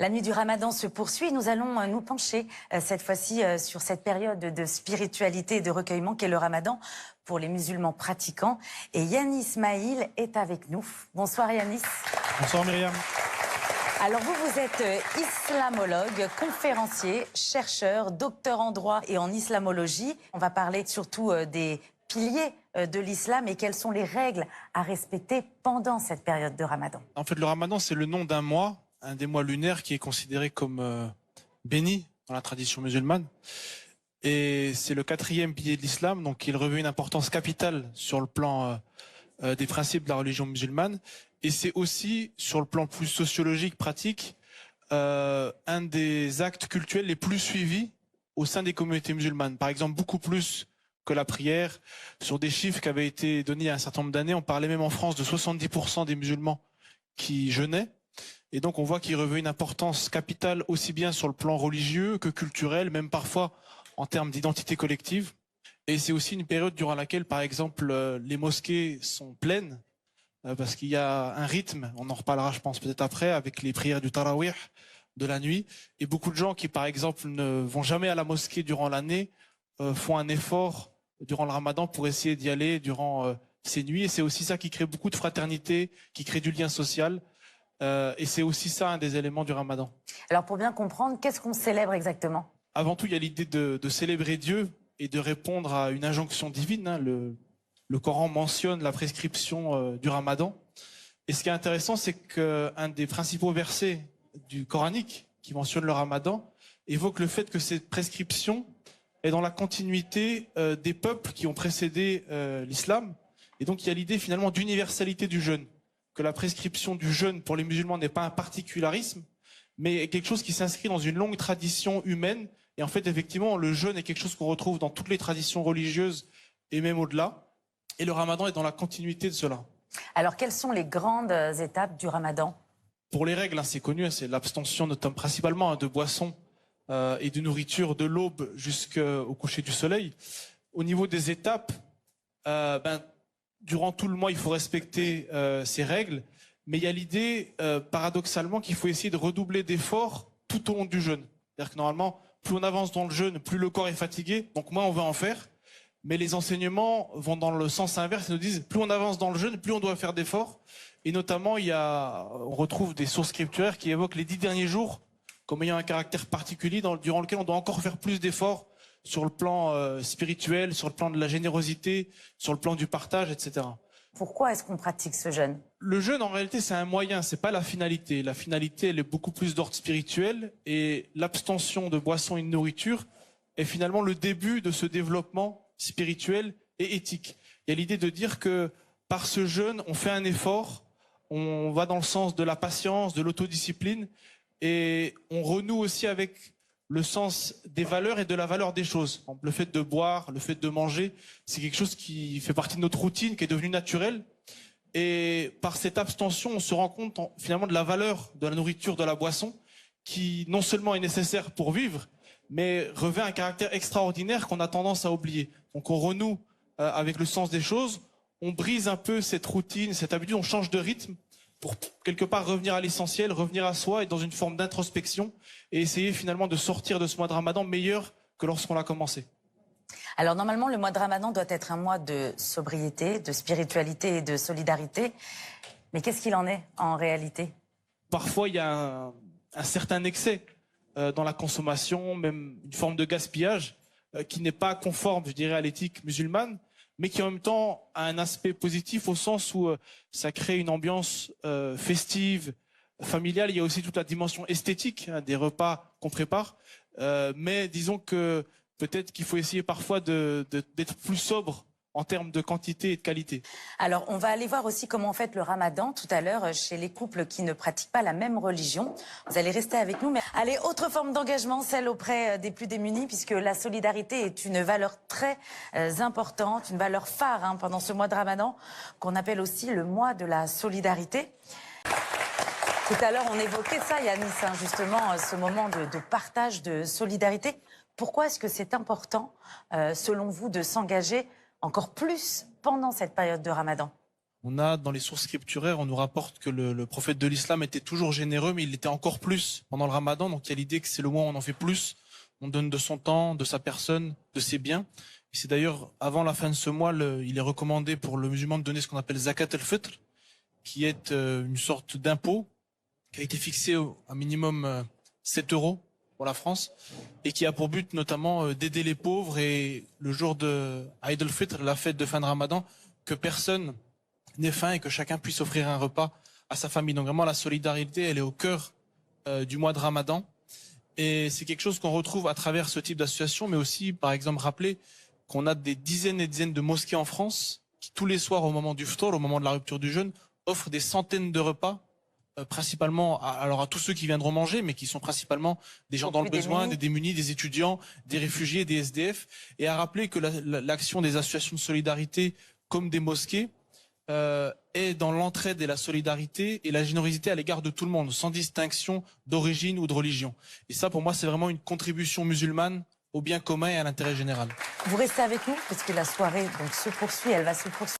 La nuit du Ramadan se poursuit. Nous allons nous pencher cette fois-ci sur cette période de spiritualité et de recueillement qu'est le Ramadan pour les musulmans pratiquants. Et Yanis Ismail est avec nous. Bonsoir Yanis. Bonsoir Myriam. Alors vous êtes islamologue, conférencier, chercheur, docteur en droit et en islamologie. On va parler surtout des piliers de l'islam et quelles sont les règles à respecter pendant cette période de Ramadan. En fait, le Ramadan, c'est le nom d'un mois, un des mois lunaires qui est considéré comme béni dans la tradition musulmane. Et c'est le 4e pilier de l'islam, donc il revêt une importance capitale sur le plan des principes de la religion musulmane. Et c'est aussi, sur le plan plus sociologique, pratique, un des actes cultuels les plus suivis au sein des communautés musulmanes. Par exemple, beaucoup plus que la prière. Sur des chiffres qui avaient été donnés il y a un certain nombre d'années, on parlait même en France de 70% des musulmans qui jeûnaient. Et donc on voit qu'il revêt une importance capitale aussi bien sur le plan religieux que culturel, même parfois en termes d'identité collective. Et c'est aussi une période durant laquelle, par exemple, les mosquées sont pleines, parce qu'il y a un rythme, on en reparlera je pense peut-être après, avec les prières du Tarawih de la nuit. Et beaucoup de gens qui, par exemple, ne vont jamais à la mosquée durant l'année, font un effort durant le Ramadan pour essayer d'y aller durant ces nuits. Et c'est aussi ça qui crée beaucoup de fraternité, qui crée du lien social. Et c'est aussi ça un des éléments du Ramadan. Alors pour bien comprendre, qu'est-ce qu'on célèbre exactement ? Avant tout, il y a l'idée de célébrer Dieu et de répondre à une injonction divine. Hein. Le Coran mentionne la prescription du Ramadan. Et ce qui est intéressant, c'est qu'un des principaux versets du Coranique qui mentionne le Ramadan évoque le fait que cette prescription est dans la continuité des peuples qui ont précédé l'islam. Et donc il y a l'idée finalement d'universalité du jeûne, que la prescription du jeûne pour les musulmans n'est pas un particularisme, mais quelque chose qui s'inscrit dans une longue tradition humaine. Et en fait, effectivement, le jeûne est quelque chose qu'on retrouve dans toutes les traditions religieuses et même au-delà. Et le Ramadan est dans la continuité de cela. Alors quelles sont les grandes étapes du Ramadan ? Pour les règles, hein, c'est connu, hein, c'est l'abstention notamment principalement de boissons et de nourriture de l'aube jusqu'au coucher du soleil. Au niveau des étapes, durant tout le mois, il faut respecter ces règles, mais il y a l'idée, paradoxalement, qu'il faut essayer de redoubler d'efforts tout au long du jeûne. C'est-à-dire que normalement, plus on avance dans le jeûne, plus le corps est fatigué, donc moins on va en faire. Mais les enseignements vont dans le sens inverse, ils nous disent plus on avance dans le jeûne, plus on doit faire d'efforts. Et notamment, on retrouve des sources scripturaires qui évoquent les 10 derniers jours comme ayant un caractère particulier durant lequel on doit encore faire plus d'efforts sur le plan spirituel, sur le plan de la générosité, sur le plan du partage, etc. Pourquoi est-ce qu'on pratique ce jeûne ? Le jeûne, en réalité, c'est un moyen, c'est pas la finalité. La finalité, elle est beaucoup plus d'ordre spirituel, et l'abstention de boissons et de nourriture est finalement le début de ce développement spirituel et éthique. Il y a l'idée de dire que par ce jeûne, on fait un effort, on va dans le sens de la patience, de l'autodiscipline, et on renoue aussi avec le sens des valeurs et de la valeur des choses. Le fait de boire, le fait de manger, c'est quelque chose qui fait partie de notre routine, qui est devenu naturel. Et par cette abstention, on se rend compte finalement de la valeur de la nourriture, de la boisson, qui non seulement est nécessaire pour vivre, mais revêt un caractère extraordinaire qu'on a tendance à oublier. Donc on renoue avec le sens des choses, on brise un peu cette routine, cette habitude, on change de rythme pour quelque part revenir à l'essentiel, revenir à soi, et dans une forme d'introspection, et essayer finalement de sortir de ce mois de Ramadan meilleur que lorsqu'on l'a commencé. Alors normalement, le mois de Ramadan doit être un mois de sobriété, de spiritualité et de solidarité. Mais qu'est-ce qu'il en est en réalité ? Parfois, il y a un certain excès dans la consommation, même une forme de gaspillage qui n'est pas conforme, je dirais, à l'éthique musulmane, mais qui en même temps a un aspect positif au sens où ça crée une ambiance festive, familiale. Il y a aussi toute la dimension esthétique des repas qu'on prépare, mais disons que peut-être qu'il faut essayer parfois d'être plus sobre en termes de quantité et de qualité. Alors, on va aller voir aussi comment on fête le Ramadan tout à l'heure chez les couples qui ne pratiquent pas la même religion. Vous allez rester avec nous. Mais allez, autre forme d'engagement, celle auprès des plus démunis, puisque la solidarité est une valeur très importante, une valeur phare pendant ce mois de Ramadan, qu'on appelle aussi le mois de la solidarité. Tout à l'heure, on évoquait ça, Yanis, justement, ce moment de partage, de solidarité. Pourquoi est-ce que c'est important, selon vous, de s'engager encore plus pendant cette période de Ramadan ? On a dans les sources scripturaires, on nous rapporte que le prophète de l'islam était toujours généreux, mais il l'était encore plus pendant le ramadan. Donc il y a l'idée que c'est le mois où on en fait plus, on donne de son temps, de sa personne, de ses biens. Et c'est d'ailleurs, avant la fin de ce mois, il est recommandé pour le musulman de donner ce qu'on appelle zakat al-fitr, qui est une sorte d'impôt qui a été fixé à minimum 7 euros pour la France et qui a pour but notamment d'aider les pauvres et le jour de Eid al-Fitr, la fête de fin de Ramadan, que personne n'ait faim et que chacun puisse offrir un repas à sa famille. Donc vraiment la solidarité, elle est au cœur du mois de Ramadan et c'est quelque chose qu'on retrouve à travers ce type d'association, mais aussi par exemple rappeler qu'on a des dizaines et dizaines de mosquées en France qui tous les soirs au moment du ftour, au moment de la rupture du jeûne, offrent des centaines de repas principalement à tous ceux qui viendront manger, mais qui sont principalement des gens dans le besoin, des démunis, des étudiants, des réfugiés, des SDF, et à rappeler que l'action des associations de solidarité comme des mosquées est dans l'entraide et la solidarité et la générosité à l'égard de tout le monde, sans distinction d'origine ou de religion. Et ça, pour moi, c'est vraiment une contribution musulmane au bien commun et à l'intérêt général. Vous restez avec nous parce que la soirée donc, se poursuit, elle va se poursuivre.